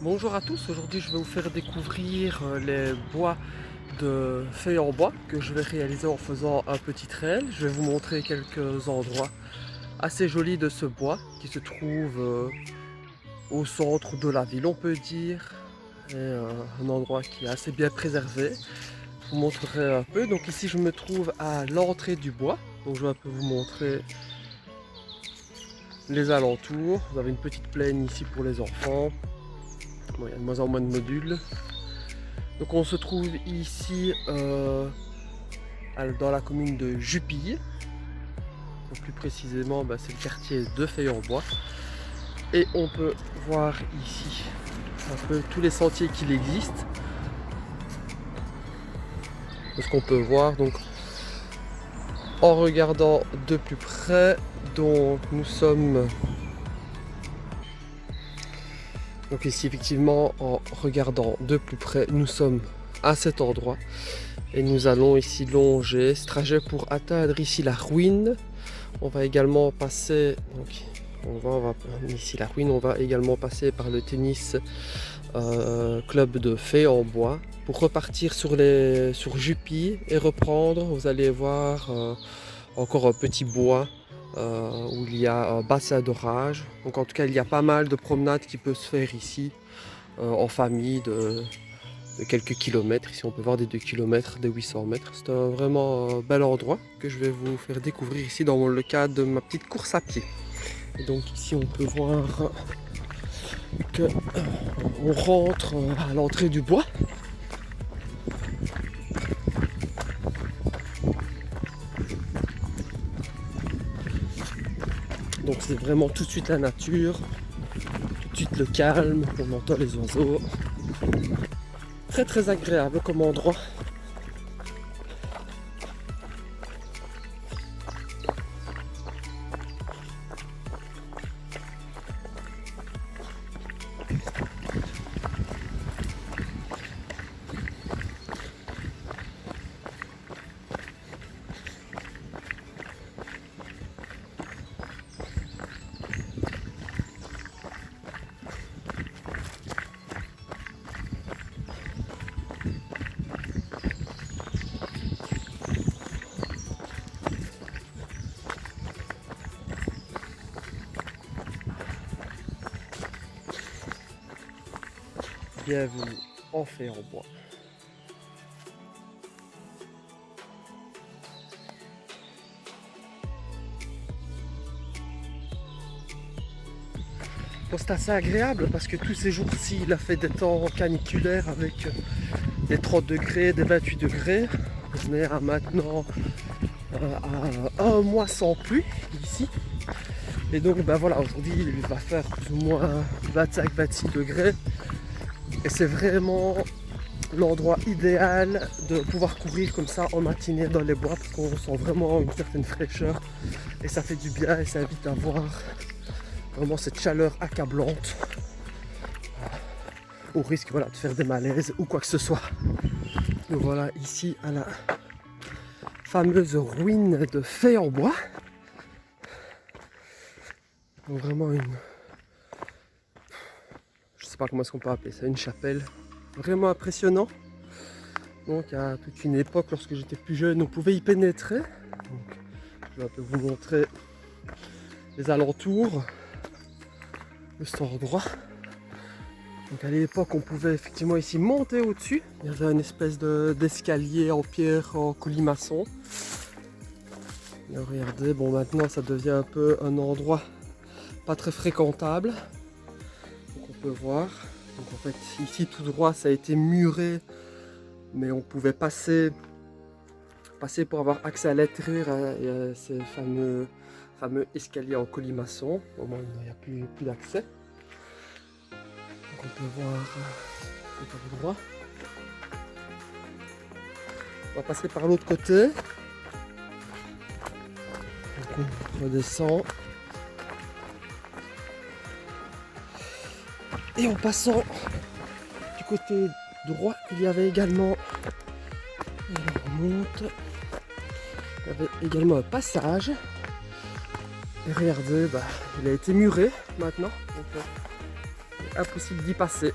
Bonjour à tous, aujourd'hui je vais vous faire découvrir les bois de feuilles en bois que je vais réaliser en faisant un petit trail. Je vais vous montrer quelques endroits assez jolis de ce bois qui se trouve au centre de la ville on peut dire. Et un endroit qui est assez bien préservé. Je vous montrerai un peu. Donc ici je me trouve à l'entrée du bois. Donc je vais un peu vous montrer les alentours. Vous avez une petite plaine ici pour les enfants. Bon, il y a de moins en moins de modules. Donc on se trouve ici dans la commune de Jupille. Donc plus précisément, c'est le quartier de Feuilles-en-Bois. Et on peut voir ici un peu tous les sentiers qu'il existe. Ce qu'on peut voir donc en regardant de plus près. Donc nous sommes donc ici effectivement en regardant de plus près, nous sommes à cet endroit. Et nous allons ici longer ce trajet pour atteindre ici la ruine. On va également passer, donc on va ici la ruine, on va également passer par le tennis club de Feuilles-en-Bois pour repartir sur Jupille et reprendre. Vous allez voir encore un petit bois où il y a un bassin d'orage. Donc en tout cas il y a pas mal de promenades qui peuvent se faire ici en famille de quelques kilomètres. Ici on peut voir des 2 kilomètres, des 800 mètres. C'est un vraiment bel endroit que je vais vous faire découvrir ici dans le cadre de ma petite course à pied. Et donc ici on peut voir que on rentre à l'entrée du bois. Donc c'est vraiment tout de suite la nature, tout de suite le calme, on entend les oiseaux. Très très agréable comme endroit. Bienvenue en Feuilles-en-Bois. Bon, c'est assez agréable parce que tous ces jours-ci il a fait des temps caniculaires avec des 30 degrés, des 28 degrés. On est à maintenant à un mois sans pluie ici. Et donc voilà, aujourd'hui il va faire plus ou moins 25-26 degrés. Et c'est vraiment l'endroit idéal de pouvoir courir comme ça en matinée dans les bois parce qu'on sent vraiment une certaine fraîcheur et ça fait du bien et ça évite d'avoir vraiment cette chaleur accablante au risque de faire des malaises ou quoi que ce soit. Nous voilà ici à la fameuse ruine de Feuilles-en-Bois. Donc vraiment je sais pas comment est-ce qu'on peut appeler ça, une chapelle. Vraiment impressionnant. Donc à toute une époque, lorsque j'étais plus jeune, on pouvait y pénétrer. Donc, je vais un peu vous montrer les alentours de cet endroit. Donc à l'époque, on pouvait effectivement ici monter au-dessus. Il y avait une espèce d'escalier en pierre, en colimaçon. Et regardez, bon maintenant ça devient un peu un endroit pas très fréquentable. Donc on peut voir. Donc en fait ici tout droit ça a été muré, mais on pouvait passer pour avoir accès à l'intérieur. Il y a ces fameux escaliers en colimaçon. Au moins il n'y a plus d'accès. Donc on peut voir tout droit. On va passer par l'autre côté. Donc on redescend. Et en passant du côté droit, il y avait également, on remonte, il y avait également un passage. Et regardez, il a été muré maintenant. Donc, impossible d'y passer.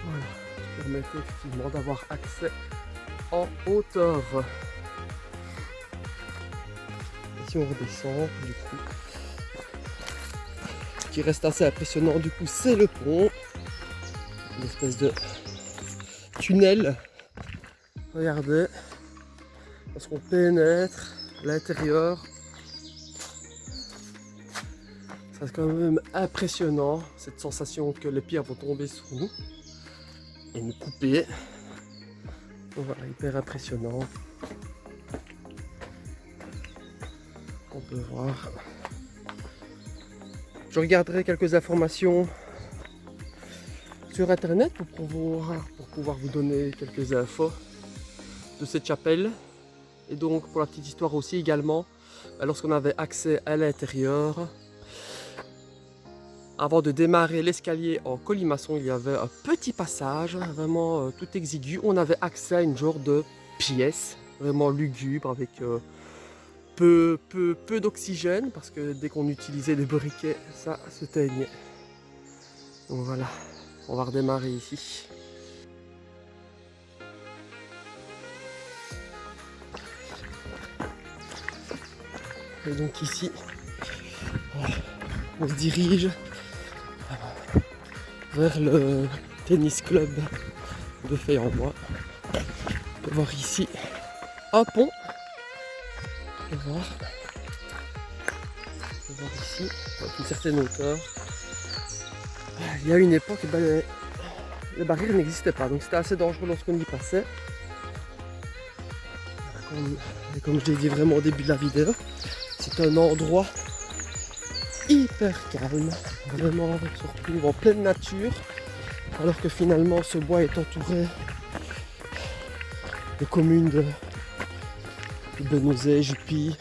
Voilà, ça permettait effectivement d'avoir accès en hauteur. Et si on redescend, du coup, ce qui reste assez impressionnant, du coup, c'est le pont, une espèce de tunnel. Regardez, lorsqu'on pénètre l'intérieur, c'est quand même impressionnant, cette sensation que les pierres vont tomber sur nous et nous couper. Donc voilà, hyper impressionnant. On peut voir. Je regarderai quelques informations sur internet pour pouvoir vous donner quelques infos de cette chapelle. Et donc pour la petite histoire aussi également, lorsqu'on avait accès à l'intérieur, avant de démarrer l'escalier en colimaçon, il y avait un petit passage, vraiment tout exigu. On avait accès à une genre de pièce, vraiment lugubre, avec peu d'oxygène, parce que dès qu'on utilisait des briquets, ça s'éteignait. Donc voilà, on va redémarrer ici. Et donc ici, on se dirige vers le tennis club de Fay-en-Bois. On peut voir ici un pont. On peut voir ici, avec une certaine hauteur. Il y a une époque, les barrières n'existaient pas, donc c'était assez dangereux lorsqu'on y passait. Comme je l'ai dit vraiment au début de la vidéo, c'est un endroit hyper calme, vraiment on se retrouve en pleine nature, alors que finalement ce bois est entouré de communes de Bénouzet, Jupy.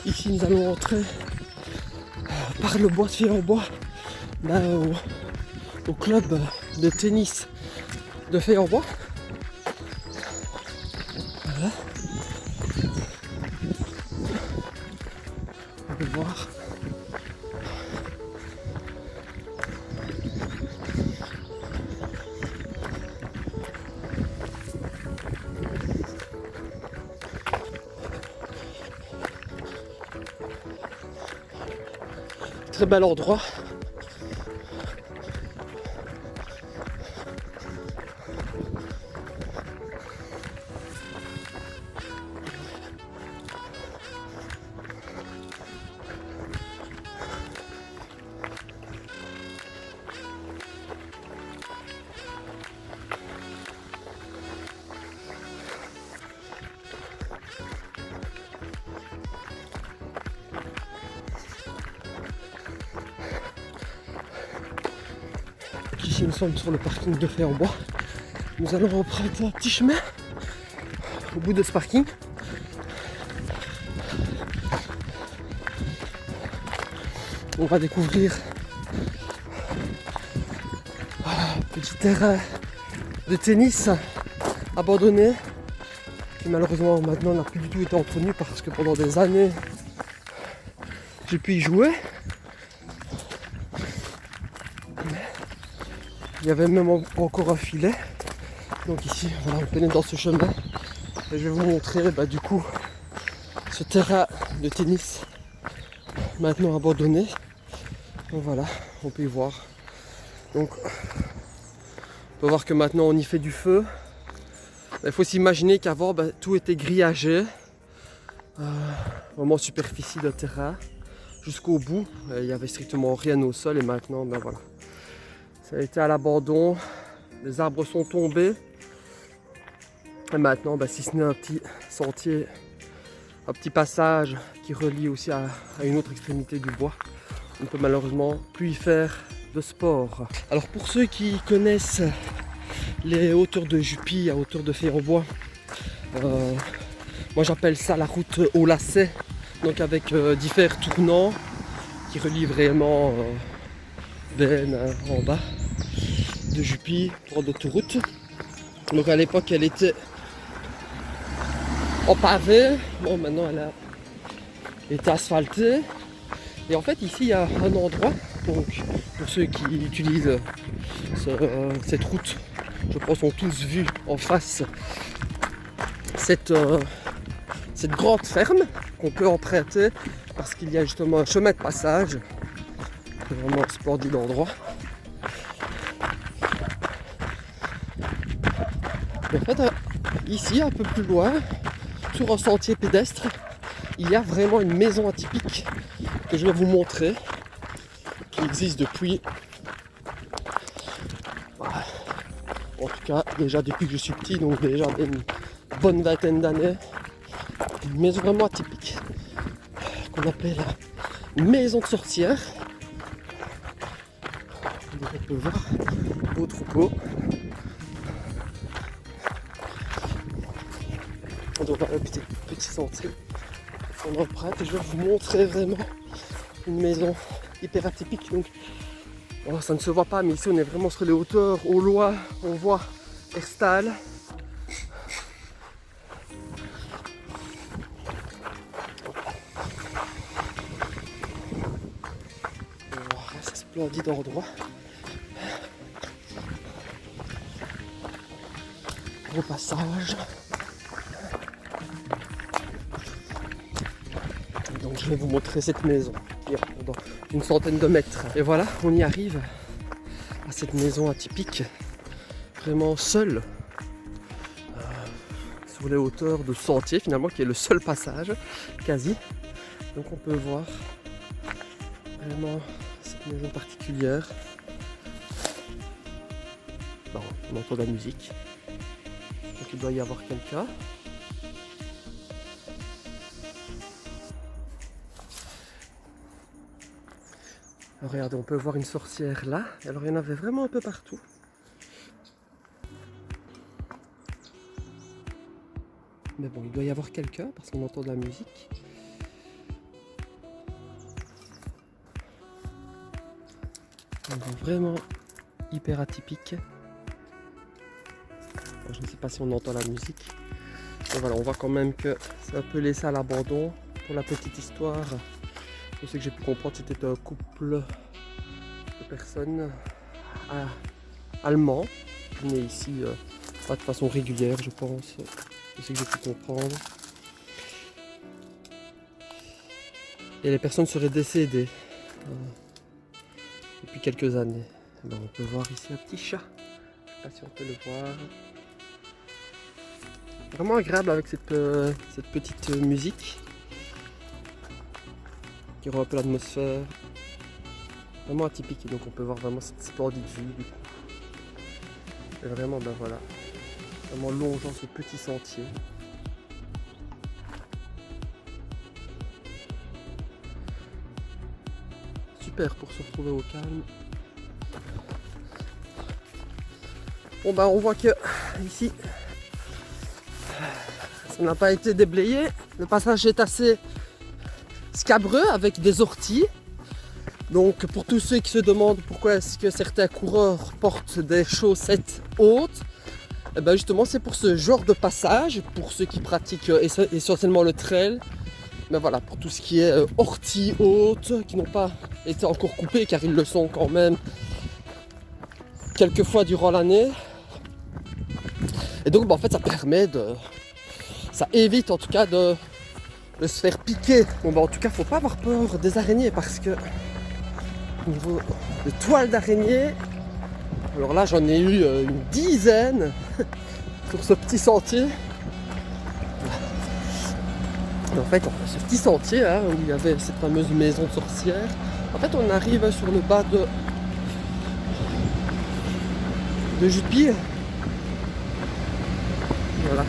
Ici nous allons entrer par le bois de Fay-en-Bois, là au club de tennis de Fay-en-Bois. Voilà. On peut voir. Très bel endroit. Ici nous sommes sur le parking de Fay-en-Bois. Nous allons emprunter un petit chemin au bout de ce parking. On va découvrir un petit terrain de tennis abandonné qui malheureusement maintenant n'a plus du tout été entretenu parce que pendant des années j'ai pu y jouer. Il y avait même encore un filet. Donc ici, voilà, on pénètre dans ce chemin. Et je vais vous montrer du coup ce terrain de tennis maintenant abandonné. Donc voilà, on peut y voir. Donc on peut voir que maintenant on y fait du feu. Il faut s'imaginer qu'avant tout était grillagé, vraiment superficie de terrain, jusqu'au bout. Il n'y avait strictement rien au sol et maintenant voilà. Ça a été à l'abandon, les arbres sont tombés. Et maintenant, si ce n'est un petit sentier, un petit passage qui relie aussi à une autre extrémité du bois, on ne peut malheureusement plus y faire de sport. Alors pour ceux qui connaissent les hauteurs de Jupy à hauteur de Fay-en-Bois, moi j'appelle ça la route au lacet, donc avec divers tournants qui relient vraiment Ben en bas de Jupy pour d'autoroute. Donc à l'époque elle était en pavé, bon maintenant elle a été asphaltée. Et en fait ici il y a un endroit, donc pour ceux qui utilisent cette route, je pense ont tous vu en face cette grande ferme qu'on peut emprunter parce qu'il y a justement un chemin de passage. C'est vraiment un splendide endroit. Et en fait ici un peu plus loin, sur un sentier pédestre, il y a vraiment une maison atypique que je vais vous montrer, qui existe depuis, en tout cas déjà depuis que je suis petit, donc déjà une bonne vingtaine d'années. Une maison vraiment atypique qu'on appelle maison de sorcière. Donc on peut voir beau troupeau. Donc voilà le petit sentier qu'on emprunte et je vais vous montrer vraiment une maison hyper atypique. Donc ça ne se voit pas, mais ici on est vraiment sur les hauteurs. Au loin on voit Herstal. C'est splendide endroit. Gros passage. Donc je vais vous montrer cette maison qui est dans une centaine de mètres. Et voilà, on y arrive à cette maison atypique, vraiment seule, sur les hauteurs de sentier finalement, qui est le seul passage quasi. Donc on peut voir vraiment cette maison particulière. Bon, on entend de la musique, donc il doit y avoir quelqu'un. Alors regardez, on peut voir une sorcière là. Alors il y en avait vraiment un peu partout. Mais bon, il doit y avoir quelqu'un parce qu'on entend de la musique. Donc vraiment hyper atypique. Alors, je ne sais pas si on entend la musique. Mais voilà, on voit quand même que c'est un peu laissé à l'abandon. Pour la petite histoire, tout ce que j'ai pu comprendre, c'était un couple de personnes allemands qui venaient ici pas de façon régulière, je pense. C'est ce que j'ai pu comprendre. Et les personnes seraient décédées depuis quelques années. Alors, on peut voir ici un petit chat. Je ne sais pas si on peut le voir. Vraiment agréable avec cette petite musique qui rend un peu l'atmosphère. Vraiment atypique, et donc on peut voir vraiment cette splendide vue du coup. Et vraiment voilà, vraiment longeant ce petit sentier. Super pour se retrouver au calme. Bon on voit que ici ça n'a pas été déblayé. Le passage est assez scabreux avec des orties. Donc pour tous ceux qui se demandent pourquoi est-ce que certains coureurs portent des chaussettes hautes, et bien justement c'est pour ce genre de passage, pour ceux qui pratiquent essentiellement le trail. Mais voilà, pour tout ce qui est orties hautes qui n'ont pas été encore coupées, car ils le sont quand même quelques fois durant l'année. Et donc en fait ça permet ça évite en tout cas de se faire piquer. Bon en tout cas faut pas avoir peur des araignées parce que au niveau de toiles d'araignée. Alors là, j'en ai eu une dizaine sur ce petit sentier. Et en fait, ce petit sentier là, où il y avait cette fameuse maison de sorcière, en fait, on arrive sur le bas de Jupille. Voilà.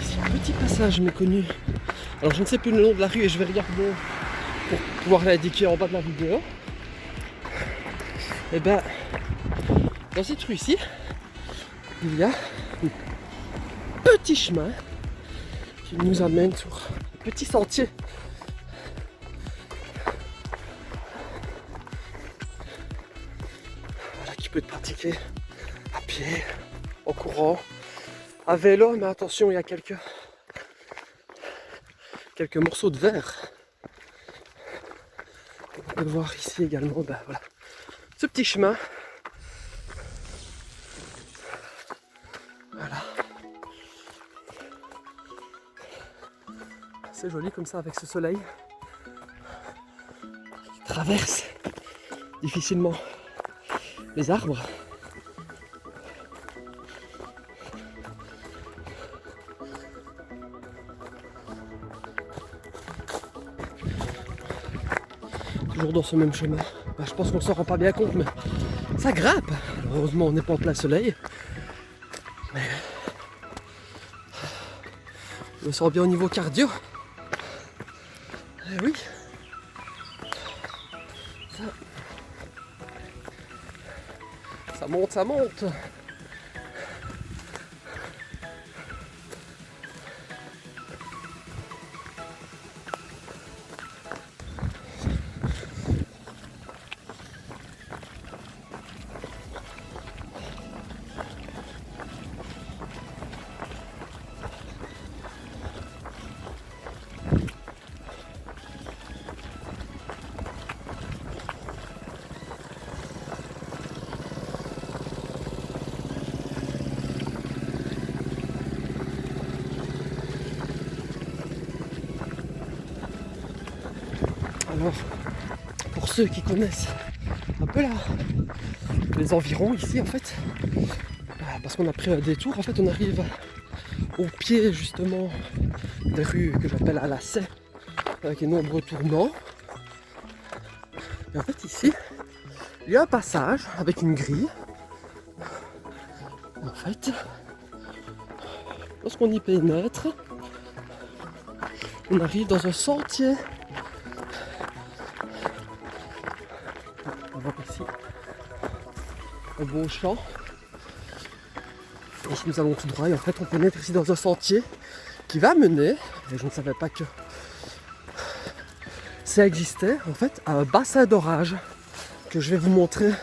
Ici, un petit passage méconnu. Alors, je ne sais plus le nom de la rue et je vais regarder pour pouvoir l'indiquer en bas de la vidéo. Et ben, dans cette rue ici, il y a un petit chemin qui nous amène sur un petit sentier. Voilà, qui peut être pratiqué à pied, en courant, à vélo, mais attention, il y a quelques morceaux de verre. On peut le voir ici également, ben voilà, ce petit chemin. Voilà. C'est joli comme ça avec ce soleil qui traverse difficilement les arbres. Toujours dans ce même chemin. Ben, je pense qu'on s'en rend pas bien compte, mais ça grimpe. Alors, heureusement, on n'est pas en plein soleil. Mais je me sens bien au niveau cardio. Eh oui. Ça monte, ça monte. Alors, pour ceux qui connaissent un peu là, les environs ici en fait, parce qu'on a pris un détour, en fait on arrive au pied justement des rues que j'appelle à lacets, avec de nombreux tournants. Et en fait ici, il y a un passage avec une grille. En fait, lorsqu'on y pénètre, on arrive dans un sentier. On va voir ici un beau champ. Et ici nous allons tout droit et en fait on pénètre ici dans un sentier qui va mener, et je ne savais pas que ça existait, en fait à un bassin d'orage que je vais vous montrer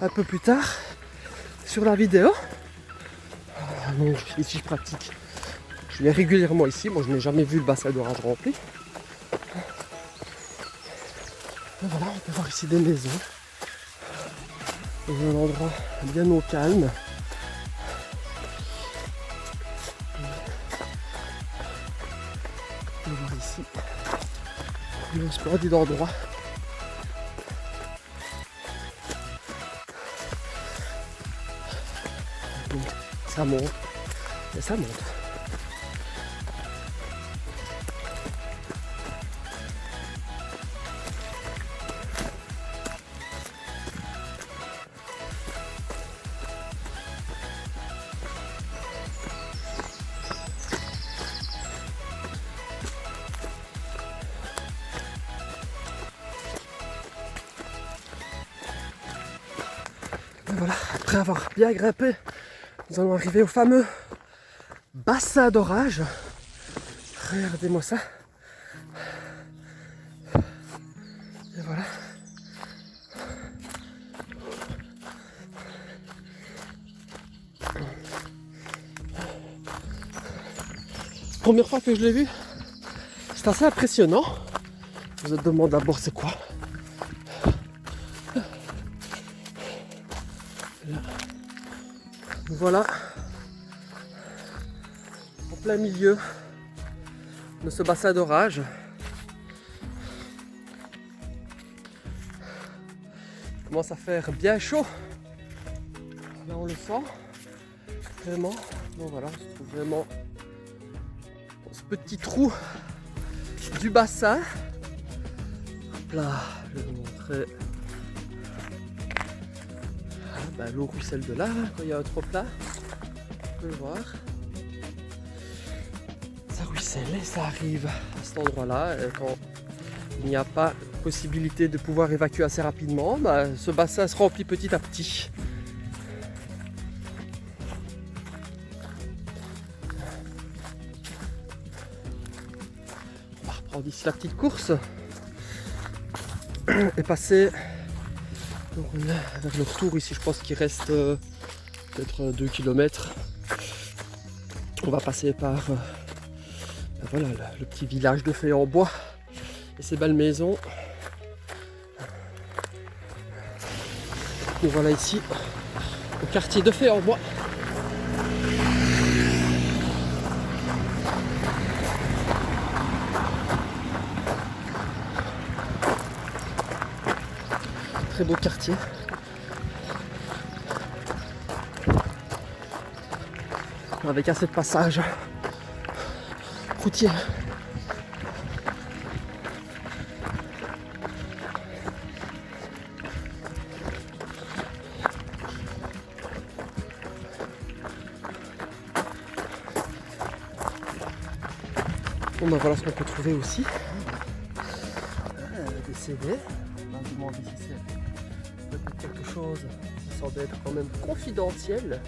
un peu plus tard sur la vidéo. Donc ici je pratique, je viens régulièrement ici, moi je n'ai jamais vu le bassin d'orage rempli. Et voilà, on peut voir ici des maisons dans un endroit bien au calme. On va voir ici un splendide endroit. Donc, ça monte et ça monte. Et voilà, après avoir bien grimpé, nous allons arriver au fameux bassin d'orage. Regardez-moi ça. Et voilà. Première fois que je l'ai vu, c'est assez impressionnant. Je me demande d'abord c'est quoi. Là. Voilà. En plein milieu de ce bassin d'orage. Il commence à faire bien chaud. Là on le sent vraiment. Donc voilà, on se trouve vraiment dans ce petit trou du bassin. Hop là, je vais vous montrer. L'eau ruisselle de là, quand il y a un trop plat. On peut le voir. Ça ruisselle et ça arrive à cet endroit-là. Et quand il n'y a pas possibilité de pouvoir évacuer assez rapidement, ce bassin se remplit petit à petit. On va reprendre ici la petite course et passer. Donc on est vers le retour ici, je pense qu'il reste peut-être 2 km. On va passer par voilà, le petit village de Fay-en-Bois et ses belles maisons. Nous voilà ici au quartier de Fay-en-Bois. Très beau quartier. Avec assez de passages routiers. Bon ben voilà ce qu'on peut trouver aussi. Des CD. On va se demander si c'est peut-être quelque chose qui semble être quand même confidentiel.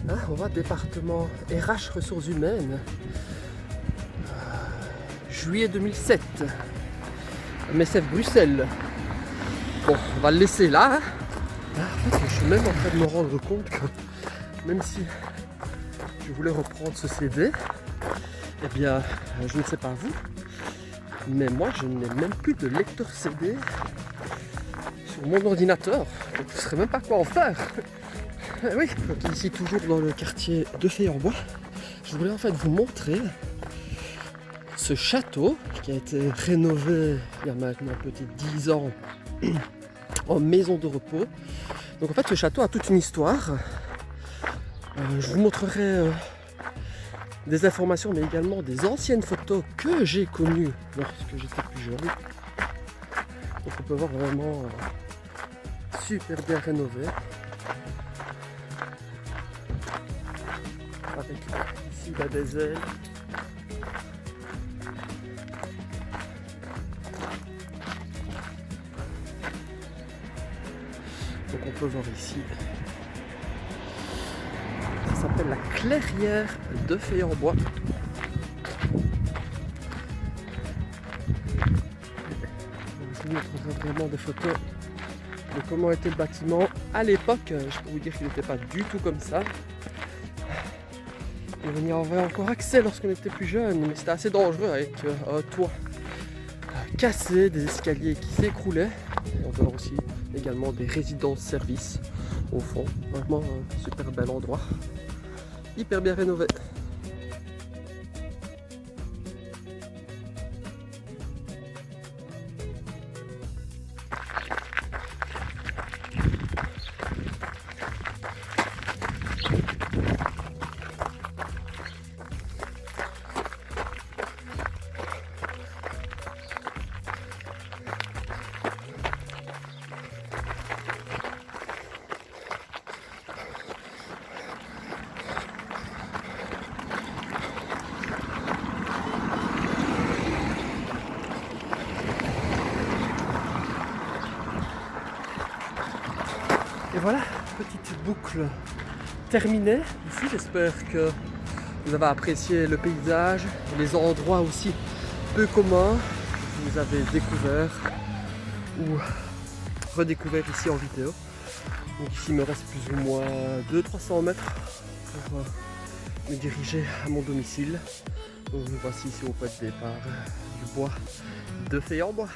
Hein, on va département RH ressources humaines. Juillet 2007. MSF Bruxelles. Bon, on va le laisser là. Hein. En fait, je suis même en train de me rendre compte que même si je voulais reprendre ce CD, eh bien, je ne sais pas vous, mais moi je n'ai même plus de lecteur CD sur mon ordinateur. Donc je ne saurais même pas quoi en faire. Oui, donc ici toujours dans le quartier de Fay-en-Bois, je voulais en fait vous montrer ce château qui a été rénové il y a maintenant peut-être 10 ans en maison de repos. Donc en fait ce château a toute une histoire. Je vous montrerai des informations mais également des anciennes photos que j'ai connues lorsque j'étais plus jeune. Donc on peut voir vraiment super bien rénové. Avec ici des ailes. Donc on peut voir ici. Ça s'appelle la clairière de Fay-en-Bois. Je vous montrerai vraiment des photos de comment était le bâtiment à l'époque. Je peux vous dire qu'il n'était pas du tout comme ça. On y avait encore accès lorsqu'on était plus jeune, mais c'était assez dangereux avec un toit cassé, des escaliers qui s'écroulaient. Et on voit aussi également des résidences-services au fond. Vraiment un super bel endroit, hyper bien rénové. Et voilà, petite boucle terminée ici. J'espère que vous avez apprécié le paysage, les endroits aussi peu communs que vous avez découverts ou redécouverts ici en vidéo. Donc ici il me reste plus ou moins 200-300 mètres pour me diriger à mon domicile. Donc nous voici ici au point de départ du bois de Fay-en-Bois.